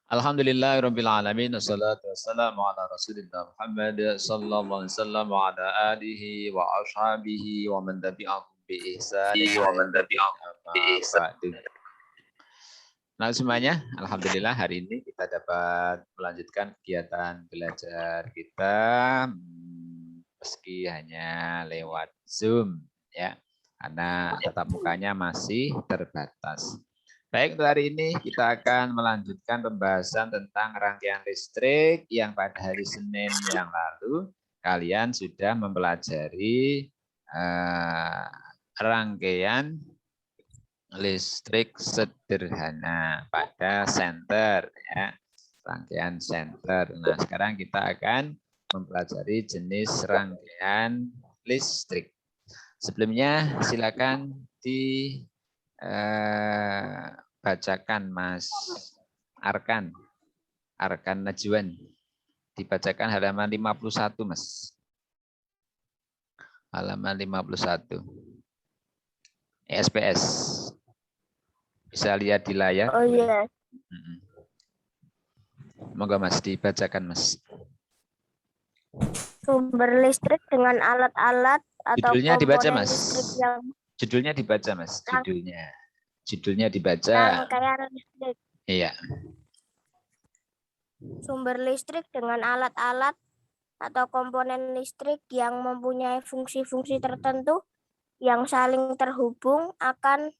Alhamdulillahirabbil alamin wassalatu wassalamu ala rasulillah Muhammad sallallahu alaihi wasallam wa ala alihi wa ashabihi wa man tabi'ahum bi ihsan ila yaumil din. Nah semuanya, alhamdulillah hari ini kita dapat melanjutkan kegiatan belajar kita meski hanya lewat Zoom ya. Karena tatap mukanya masih terbatas. Baik, untuk hari ini kita akan melanjutkan pembahasan tentang rangkaian listrik yang pada hari Senin yang lalu kalian sudah mempelajari rangkaian listrik sederhana pada senter ya, rangkaian senter. Nah, sekarang kita akan mempelajari jenis rangkaian listrik. Sebelumnya silakan bacakan Mas Arkan Najwan, dibacakan halaman 51 Mas, halaman 51 SPS, bisa lihat di layar. Oh iya. Moga Mas dibacakan Mas. Sumber listrik dengan alat-alat atau Judulnya dibaca komponen Mas. listrik yang Judulnya dibaca Mas. Judulnya dibaca. Rangkaian listrik. Iya. Sumber listrik dengan alat-alat atau komponen listrik yang mempunyai fungsi-fungsi tertentu yang saling terhubung akan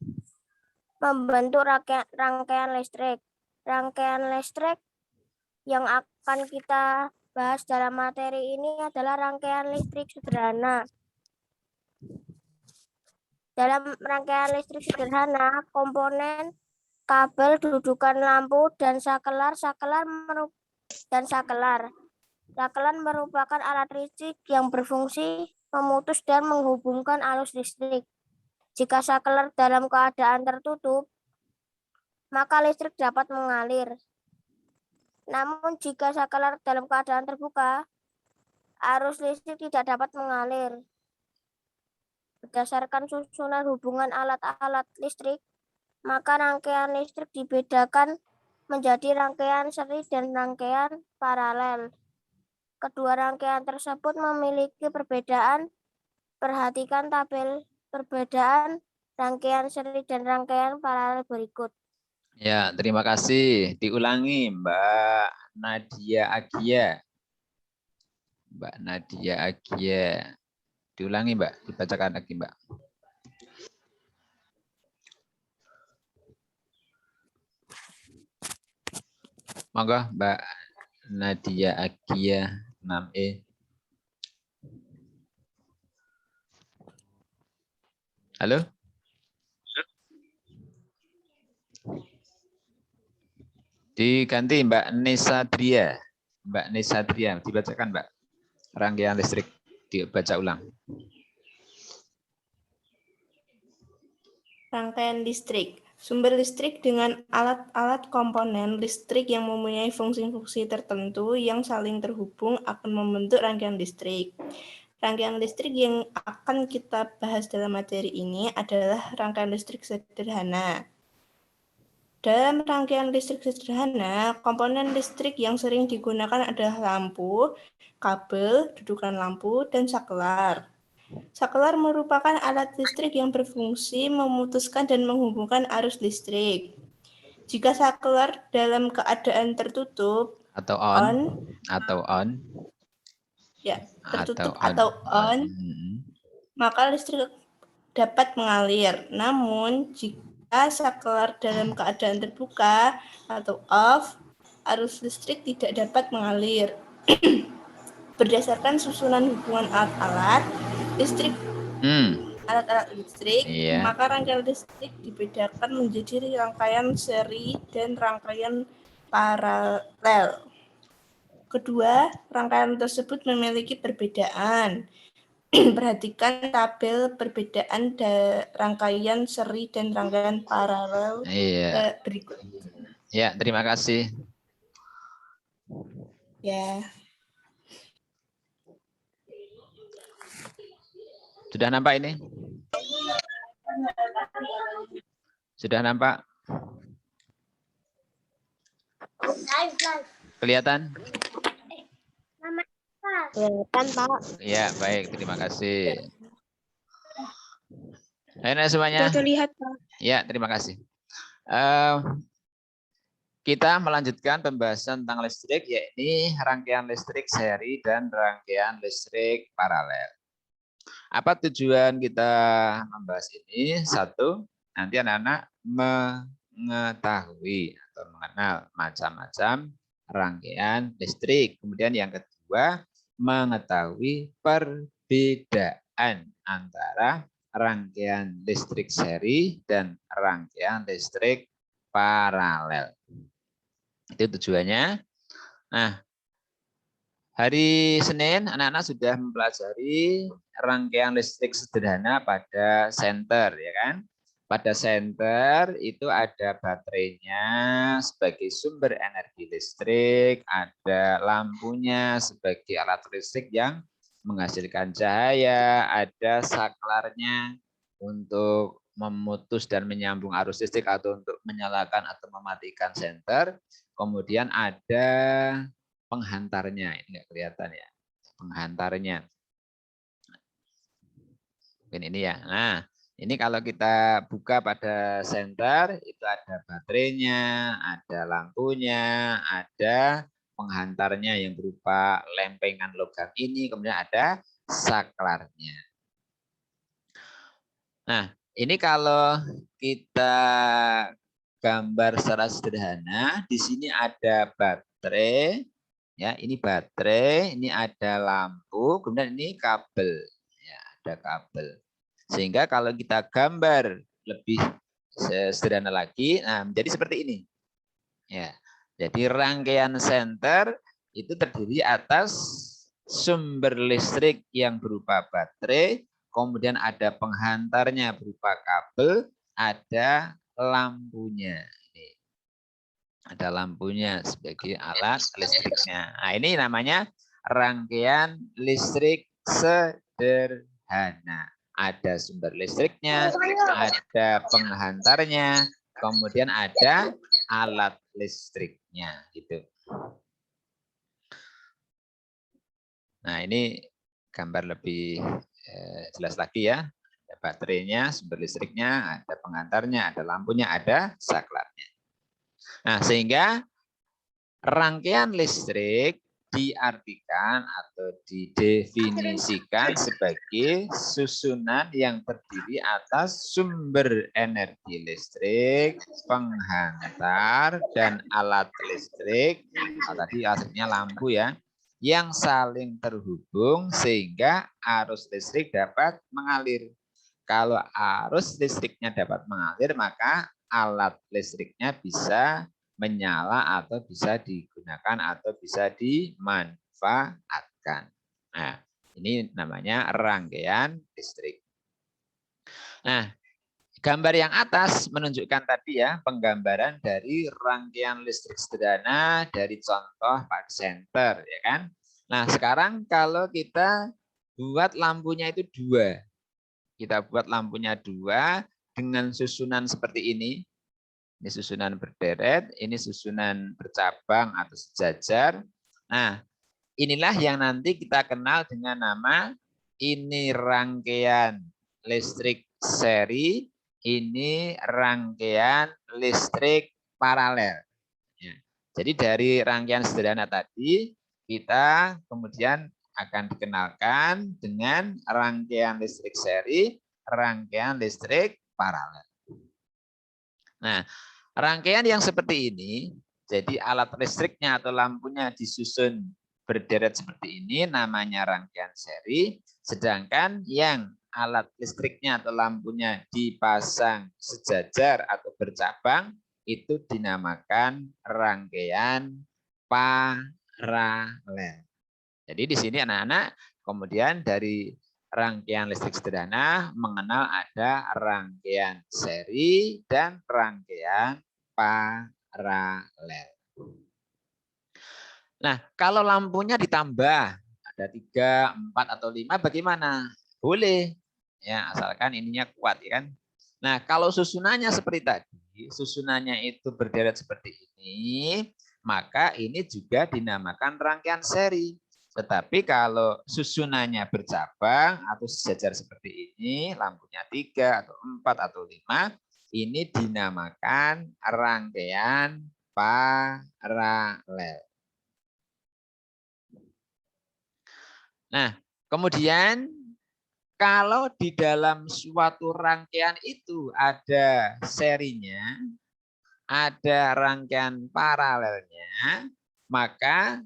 membentuk rangkaian listrik. Rangkaian listrik yang akan kita bahas dalam materi ini adalah rangkaian listrik sederhana. Dalam rangkaian listrik sederhana, komponen, kabel, dudukan lampu, dan sakelar merupakan alat listrik yang berfungsi memutus dan menghubungkan arus listrik. Jika sakelar dalam keadaan tertutup, maka listrik dapat mengalir. Namun jika sakelar dalam keadaan terbuka, arus listrik tidak dapat mengalir. Berdasarkan susunan hubungan alat-alat listrik, maka rangkaian listrik dibedakan menjadi rangkaian seri dan rangkaian paralel. Kedua rangkaian tersebut memiliki perbedaan. Perhatikan tabel perbedaan rangkaian seri dan rangkaian paralel berikut. Ya, terima kasih. Diulangi Mbak Nadia Agia. Mbak Nadia Agia. Diulangi Mbak, dibacakan lagi Mbak. Monggo Mbak Nadia Agia 6E. Halo? Diganti Mbak Nesadria. Mbak Nesadria, dibacakan Mbak. Rangkaian listrik, dibaca ulang. Rangkaian listrik. Sumber listrik dengan alat-alat komponen listrik yang mempunyai fungsi-fungsi tertentu yang saling terhubung akan membentuk rangkaian listrik. Rangkaian listrik yang akan kita bahas dalam materi ini adalah rangkaian listrik sederhana. Dalam rangkaian listrik sederhana, komponen listrik yang sering digunakan adalah lampu, kabel, dudukan lampu, dan sakelar. Sakelar merupakan alat listrik yang berfungsi memutuskan dan menghubungkan arus listrik. Jika sakelar dalam keadaan tertutup atau on, ya, tertutup atau on, maka listrik dapat mengalir. Namun, jika sakelar dalam keadaan terbuka atau off, arus listrik tidak dapat mengalir. Berdasarkan susunan hubungan alat-alat listrik, maka rangkaian listrik dibedakan menjadi rangkaian seri dan rangkaian paralel. Kedua, rangkaian tersebut memiliki perbedaan. Perhatikan tabel perbedaan rangkaian seri dan rangkaian paralel berikut. Ya, terima kasih. Ya. Sudah nampak ini? Sudah nampak? Kelihatan? Kelihatan, Pak. Ya, baik. Terima kasih. Enak semuanya? terlihat, Pak. Ya, terima kasih. Kita melanjutkan pembahasan tentang listrik, yakni rangkaian listrik seri dan rangkaian listrik paralel. Apa tujuan kita membahas ini? Satu, nanti anak-anak mengetahui atau mengenal macam-macam rangkaian listrik. Kemudian yang kedua, mengetahui perbedaan antara rangkaian listrik seri dan rangkaian listrik paralel. Itu tujuannya. Nah, hari Senin anak-anak sudah mempelajari rangkaian listrik sederhana pada senter, ya kan? Pada senter itu ada baterainya sebagai sumber energi listrik, ada lampunya sebagai alat listrik yang menghasilkan cahaya, ada saklarnya untuk memutus dan menyambung arus listrik atau untuk menyalakan atau mematikan senter. Kemudian ada penghantarnya, ini nggak kelihatan ya, penghantarnya. Mungkin ini ya. Nah, ini kalau kita buka pada senter, itu ada baterainya, ada lampunya, ada penghantarnya yang berupa lempengan logam ini, kemudian ada saklarnya. Nah, ini kalau kita gambar secara sederhana, di sini ada baterai, ya, ini baterai, ini ada lampu, kemudian ini kabel, ya, ada kabel. Sehingga kalau kita gambar lebih sederhana lagi, nah menjadi seperti ini, ya. Jadi rangkaian senter itu terdiri atas sumber listrik yang berupa baterai, kemudian ada penghantarnya berupa kabel, ada lampunya. Ini ada lampunya sebagai alat listriknya. Nah, ini namanya rangkaian listrik sederhana. Ada sumber listriknya, ada penghantarnya, kemudian ada alat listriknya, gitu. Nah, ini gambar lebih jelas lagi ya. Ada baterainya, sumber listriknya, ada penghantarnya, ada lampunya, ada saklarnya. Nah, sehingga rangkaian listrik diartikan atau didefinisikan sebagai susunan yang terdiri atas sumber energi listrik, penghantar, dan alat listrik. Nah, tadi aslinya lampu ya, yang saling terhubung sehingga arus listrik dapat mengalir. Kalau arus listriknya dapat mengalir, maka alat listriknya bisa menyala atau bisa digunakan atau bisa dimanfaatkan. Nah, ini namanya rangkaian listrik. Nah, gambar yang atas menunjukkan tadi ya penggambaran dari rangkaian listrik sederhana dari contoh pada senter, ya kan? Nah, sekarang kalau kita buat lampunya itu dua, kita buat lampunya dua dengan susunan seperti ini. Ini susunan berderet, ini susunan bercabang atau sejajar. Nah, inilah yang nanti kita kenal dengan nama ini rangkaian listrik seri, ini rangkaian listrik paralel. Ya. Jadi dari rangkaian sederhana tadi, kita kemudian akan dikenalkan dengan rangkaian listrik seri, rangkaian listrik paralel. Nah, rangkaian yang seperti ini, jadi alat listriknya atau lampunya disusun berderet seperti ini, namanya rangkaian seri. Sedangkan yang alat listriknya atau lampunya dipasang sejajar atau bercabang, itu dinamakan rangkaian paralel. Jadi di sini anak-anak kemudian dari rangkaian listrik sederhana mengenal ada rangkaian seri dan rangkaian paralel. Nah, kalau lampunya ditambah ada 3, 4 atau 5 bagaimana? Boleh. Ya, asalkan ininya kuat ya kan. Nah, kalau susunannya seperti tadi, susunannya itu berderet seperti ini, maka ini juga dinamakan rangkaian seri. Tetapi kalau susunannya bercabang atau sejajar seperti ini, lampunya 3 atau 4 atau 5, ini dinamakan rangkaian paralel. Nah, kemudian kalau di dalam suatu rangkaian itu ada serinya, ada rangkaian paralelnya, maka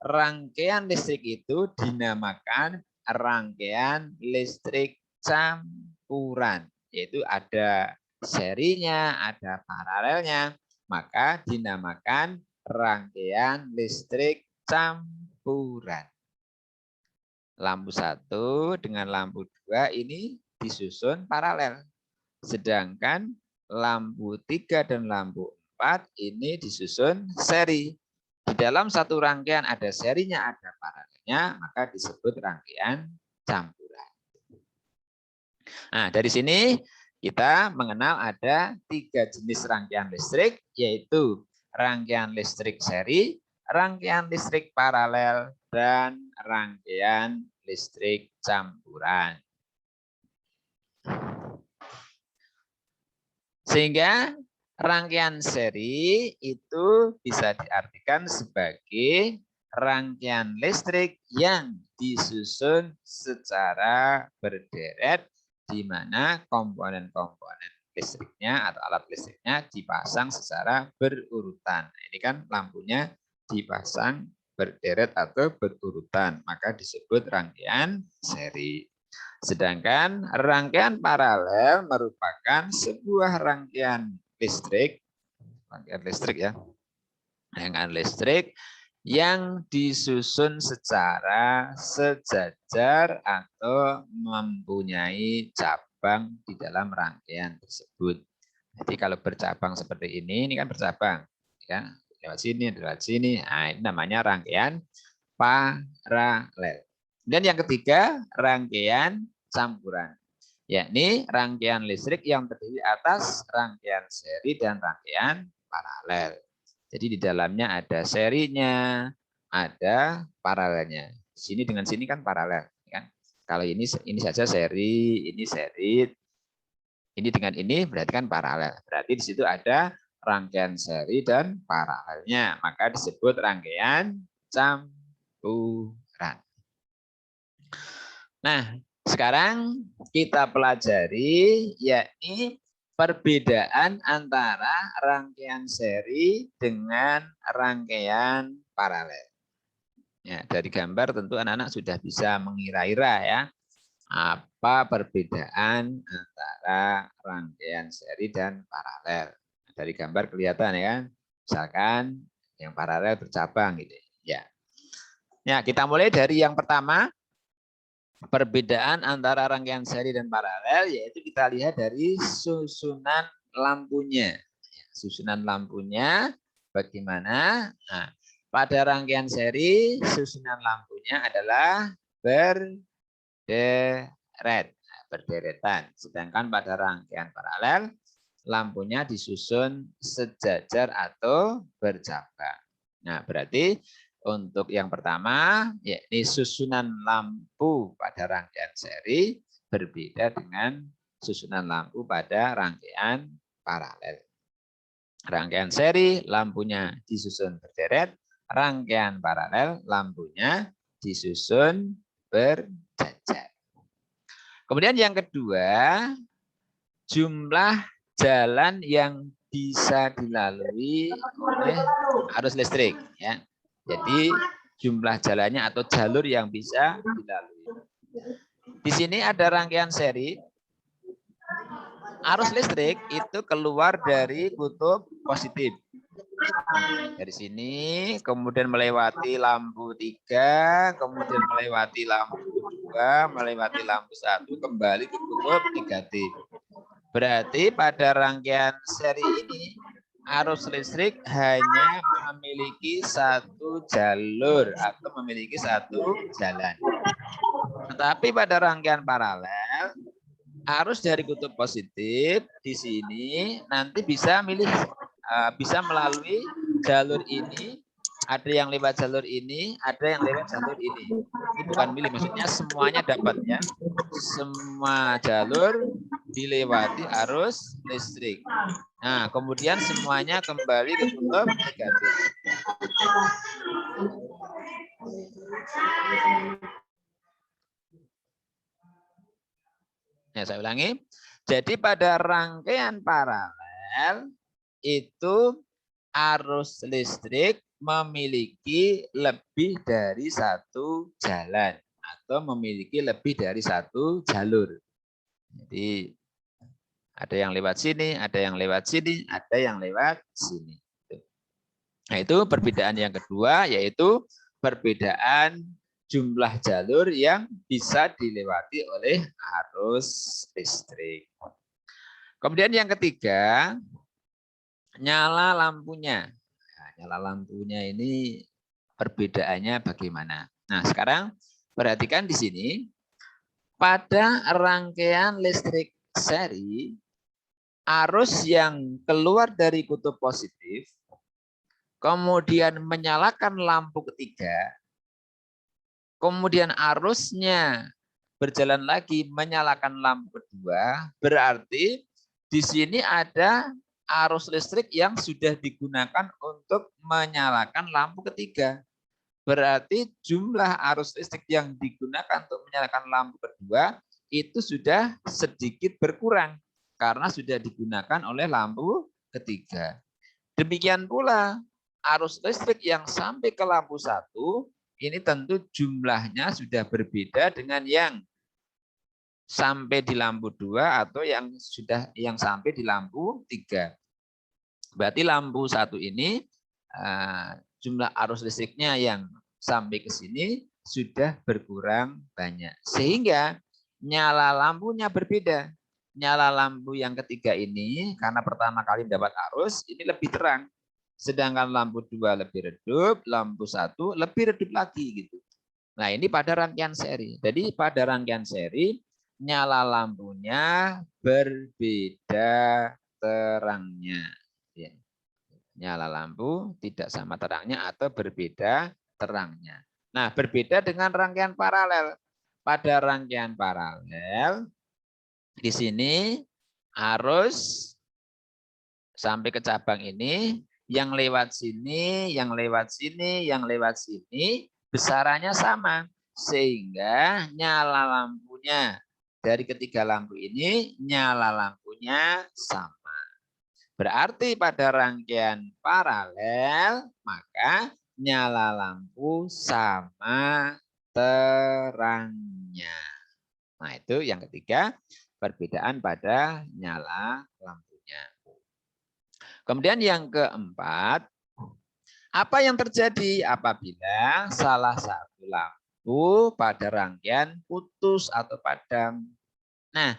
rangkaian listrik itu dinamakan rangkaian listrik campuran, yaitu ada serinya, ada paralelnya, maka dinamakan rangkaian listrik campuran. Lampu 1 dengan lampu 2 ini disusun paralel, sedangkan lampu 3 dan lampu 4 ini disusun seri. Di dalam satu rangkaian ada serinya, ada paralelnya, maka disebut rangkaian campuran. Nah, dari sini kita mengenal ada 3 jenis rangkaian listrik, yaitu rangkaian listrik seri, rangkaian listrik paralel, dan rangkaian listrik campuran. Sehingga rangkaian seri itu bisa diartikan sebagai rangkaian listrik yang disusun secara berderet, di mana komponen-komponen listriknya atau alat listriknya dipasang secara berurutan. Ini kan lampunya dipasang berderet atau berurutan, maka disebut rangkaian seri. Sedangkan rangkaian paralel merupakan sebuah rangkaian listrik ya, rangkaian listrik yang disusun secara sejajar atau mempunyai cabang di dalam rangkaian tersebut. Jadi kalau bercabang seperti ini kan bercabang, ya, lewat sini, lewat sini. Nah, ini namanya rangkaian paralel. Dan yang ketiga, rangkaian campuran, yakni rangkaian listrik yang terdiri atas rangkaian seri dan rangkaian paralel. Jadi di dalamnya ada serinya, ada paralelnya. Sini dengan sini kan paralel, kan? Kalau ini saja seri, ini seri, ini dengan ini berarti kan paralel. Berarti di situ ada rangkaian seri dan paralelnya, maka disebut rangkaian campuran. Nah, sekarang kita pelajari yakni perbedaan antara rangkaian seri dengan rangkaian paralel. Ya, dari gambar tentu anak-anak sudah bisa mengira-ira ya apa perbedaan antara rangkaian seri dan paralel. Dari gambar kelihatan ya, misalkan yang paralel bercabang gitu ya. Ya, kita mulai dari yang pertama. Perbedaan antara rangkaian seri dan paralel yaitu kita lihat dari susunan lampunya. Susunan lampunya bagaimana? Nah, pada rangkaian seri susunan lampunya adalah berderetan. Sedangkan pada rangkaian paralel lampunya disusun sejajar atau bercabang. Nah, berarti untuk yang pertama, yakni susunan lampu pada rangkaian seri berbeda dengan susunan lampu pada rangkaian paralel. Rangkaian seri lampunya disusun berderet, rangkaian paralel lampunya disusun berjajar. Kemudian yang kedua, jumlah jalan yang bisa dilalui oleh arus listrik, ya. Jadi jumlah jalannya atau jalur yang bisa dilalui. Di sini ada rangkaian seri. Arus listrik itu keluar dari kutub positif. Dari sini kemudian melewati lampu 3, kemudian melewati lampu 2, melewati lampu 1, kembali ke kutub negatif. Berarti pada rangkaian seri ini arus listrik hanya memiliki satu jalur atau memiliki satu jalan. Tetapi pada rangkaian paralel, arus dari kutub positif di sini nanti bisa melalui jalur ini, ada yang lewat jalur ini, ada yang lewat jalur ini. Ini bukan milih, maksudnya semuanya dapat ya. Semua jalur dilewati arus listrik. Nah, kemudian semuanya kembali ke kutub negatif. Ya, saya ulangi. Jadi pada rangkaian paralel itu arus listrik memiliki lebih dari satu jalan atau memiliki lebih dari satu jalur. Jadi ada yang lewat sini, ada yang lewat sini, ada yang lewat sini. Nah, itu perbedaan yang kedua, yaitu perbedaan jumlah jalur yang bisa dilewati oleh arus listrik. Kemudian yang ketiga, nyala lampunya. Nah, nyala lampunya ini perbedaannya bagaimana? Nah, sekarang perhatikan di sini, pada rangkaian listrik seri, arus yang keluar dari kutub positif, kemudian menyalakan lampu ketiga, kemudian arusnya berjalan lagi menyalakan lampu kedua, berarti di sini ada arus listrik yang sudah digunakan untuk menyalakan lampu ketiga. Berarti jumlah arus listrik yang digunakan untuk menyalakan lampu kedua itu sudah sedikit berkurang karena sudah digunakan oleh lampu ketiga. Demikian pula arus listrik yang sampai ke lampu 1 ini tentu jumlahnya sudah berbeda dengan yang sampai di lampu 2 atau yang sampai di lampu 3. Berarti lampu 1 ini jumlah arus listriknya yang sampai ke sini sudah berkurang banyak. Sehingga nyala lampunya berbeda. Nyala lampu yang ketiga ini karena pertama kali mendapat arus ini lebih terang. Sedangkan lampu 2 lebih redup, lampu 1 lebih redup lagi gitu. Nah, ini pada rangkaian seri. Jadi pada rangkaian seri nyala lampunya berbeda terangnya. Ya. Nyala lampu tidak sama terangnya atau berbeda terangnya. Nah, berbeda dengan rangkaian paralel. Pada rangkaian paralel di sini arus sampai ke cabang ini yang lewat sini, yang lewat sini, yang lewat sini besarannya sama sehingga nyala lampunya dari ketiga lampu ini nyala lampunya sama. Berarti pada rangkaian paralel maka nyala lampu sama terangnya. Nah, itu yang ketiga, perbedaan pada nyala lampunya. Kemudian yang keempat, apa yang terjadi apabila salah satu lampu pada rangkaian putus atau padam? Nah,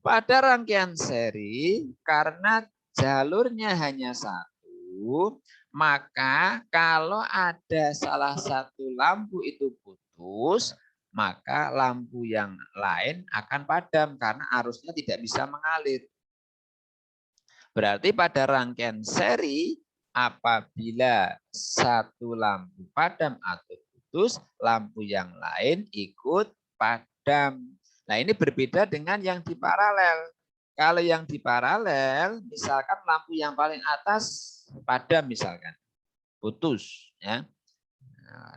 pada rangkaian seri, karena jalurnya hanya satu, maka kalau ada salah satu lampu itu putus, maka lampu yang lain akan padam karena arusnya tidak bisa mengalir. Berarti pada rangkaian seri, apabila satu lampu padam atau putus, lampu yang lain ikut padam. Nah, ini berbeda dengan yang di paralel. Kalau yang di paralel, misalkan lampu yang paling atas padam misalkan, putus, ya,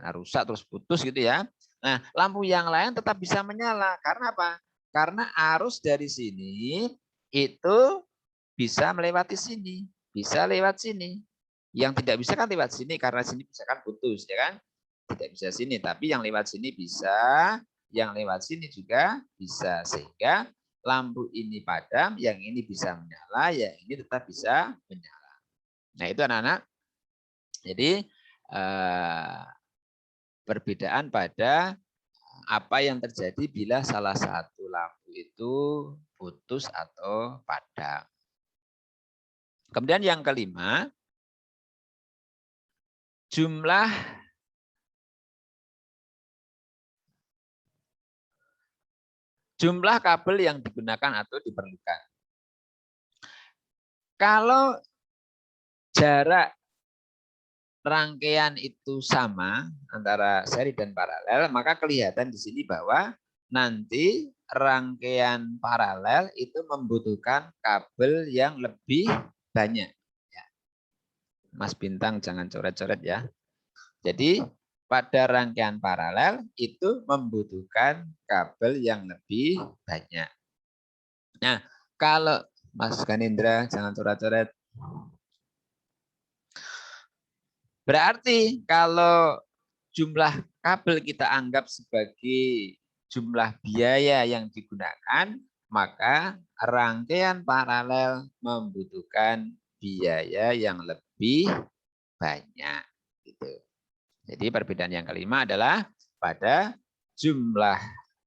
nah, rusak terus putus gitu ya. Nah, lampu yang lain tetap bisa menyala. Karena apa? Karena arus dari sini itu bisa melewati sini, bisa lewat sini. Yang tidak bisa kan lewat sini karena sini bisa kan putus, ya kan? Tidak bisa sini, tapi yang lewat sini bisa, yang lewat sini juga bisa, sehingga lampu ini padam, yang ini bisa menyala, yang ini tetap bisa menyala. Nah, itu anak-anak. Jadi perbedaan pada apa yang terjadi bila salah satu lampu itu putus atau padam. Kemudian yang kelima, jumlah kabel yang digunakan atau diperlukan. Kalau jarak rangkaian itu sama antara seri dan paralel, maka kelihatan di sini bahwa nanti rangkaian paralel itu membutuhkan kabel yang lebih banyak. Mas Bintang jangan coret-coret ya. Jadi pada rangkaian paralel itu membutuhkan kabel yang lebih banyak. Nah, kalau Mas Ganindra jangan coret-coret. Berarti kalau jumlah kabel kita anggap sebagai jumlah biaya yang digunakan, maka rangkaian paralel membutuhkan biaya yang lebih banyak. Gitu. Jadi perbedaan yang kelima adalah pada jumlah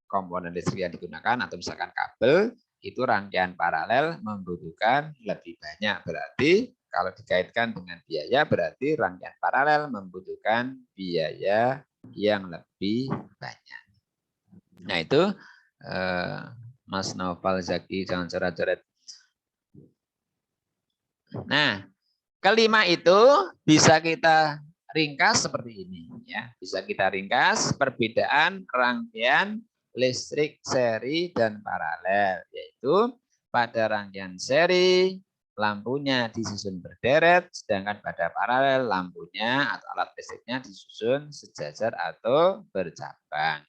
komponen listrik yang digunakan atau misalkan kabel, itu rangkaian paralel membutuhkan lebih banyak. Berarti kalau dikaitkan dengan biaya, berarti rangkaian paralel membutuhkan biaya yang lebih banyak. Nah itu Mas Naufal Zaki jangan coret-coret. Nah, kelima itu bisa kita ringkas seperti ini ya. Bisa kita ringkas perbedaan rangkaian listrik seri dan paralel, yaitu pada rangkaian seri lampunya disusun berderet, sedangkan pada paralel lampunya atau alat listriknya disusun sejajar atau bercabang.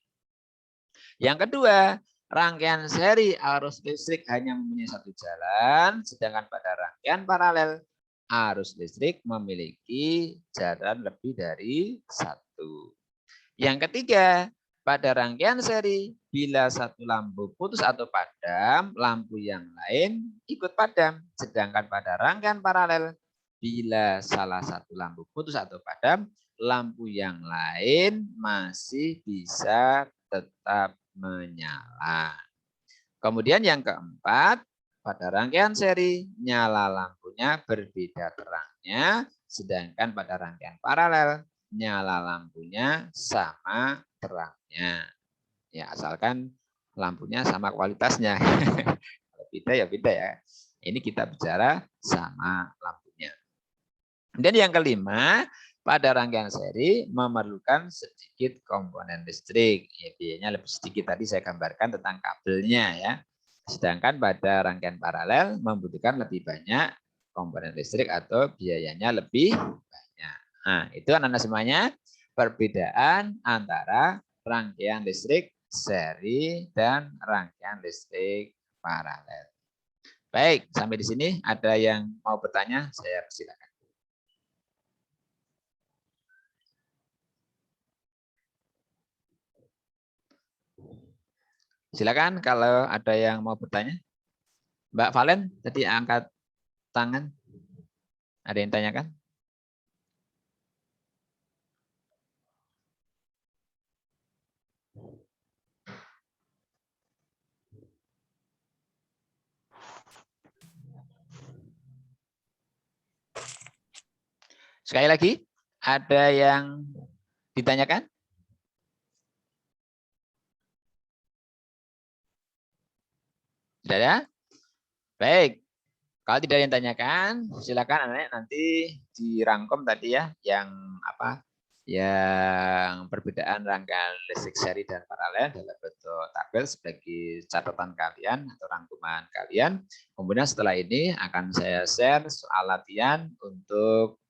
Yang kedua, rangkaian seri arus listrik hanya mempunyai satu jalan, sedangkan pada rangkaian paralel arus listrik memiliki jalan lebih dari satu. Yang ketiga, pada rangkaian seri, bila satu lampu putus atau padam, lampu yang lain ikut padam. Sedangkan pada rangkaian paralel, bila salah satu lampu putus atau padam, lampu yang lain masih bisa tetap menyala. Kemudian yang keempat, pada rangkaian seri, nyala lampunya berbeda terangnya, sedangkan pada rangkaian paralel, nyala lampunya sama terangnya. Ya, asalkan lampunya sama kualitasnya. Kalau beda ya beda ya. Ini kita bicara sama lampunya. Dan yang kelima, pada rangkaian seri memerlukan sedikit komponen listrik. Ya, biayanya lebih sedikit, tadi saya gambarkan tentang kabelnya ya. Sedangkan pada rangkaian paralel membutuhkan lebih banyak komponen listrik atau biayanya lebih banyak. Nah, itu anak-anak semuanya perbedaan antara rangkaian listrik seri dan rangkaian listrik paralel. Baik, sampai di sini ada yang mau bertanya, saya persilakan. Silakan kalau ada yang mau bertanya. Mbak Valen tadi angkat tangan. Ada yang tanyakan? Sekali lagi, ada yang ditanyakan? Tidak ada? Baik. Kalau tidak ada yang tanyakan, silakan anak-anak nanti dirangkum tadi ya, yang apa? Yang perbedaan rangkaian listrik seri dan paralel dalam bentuk tabel sebagai catatan kalian atau rangkuman kalian. Kemudian setelah ini akan saya share soal latihan untuk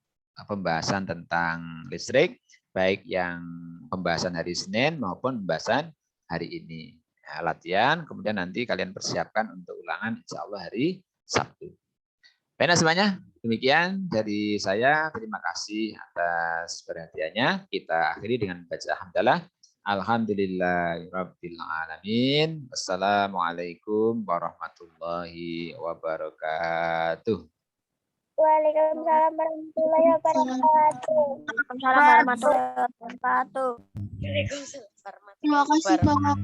pembahasan tentang listrik, baik yang pembahasan hari Senin maupun pembahasan hari ini. Nah, latihan, kemudian nanti kalian persiapkan untuk ulangan insya Allah hari Sabtu. Baiklah semuanya, demikian dari saya. Terima kasih atas perhatiannya. Kita akhiri dengan baca hamdalah. Alhamdulillahirabbil alamin. Wassalamualaikum warahmatullahi wabarakatuh. Waalaikumsalam warahmatullahi wabarakatuh. Waalaikumsalam warahmatullahi wabarakatuh. Terima kasih, Pak.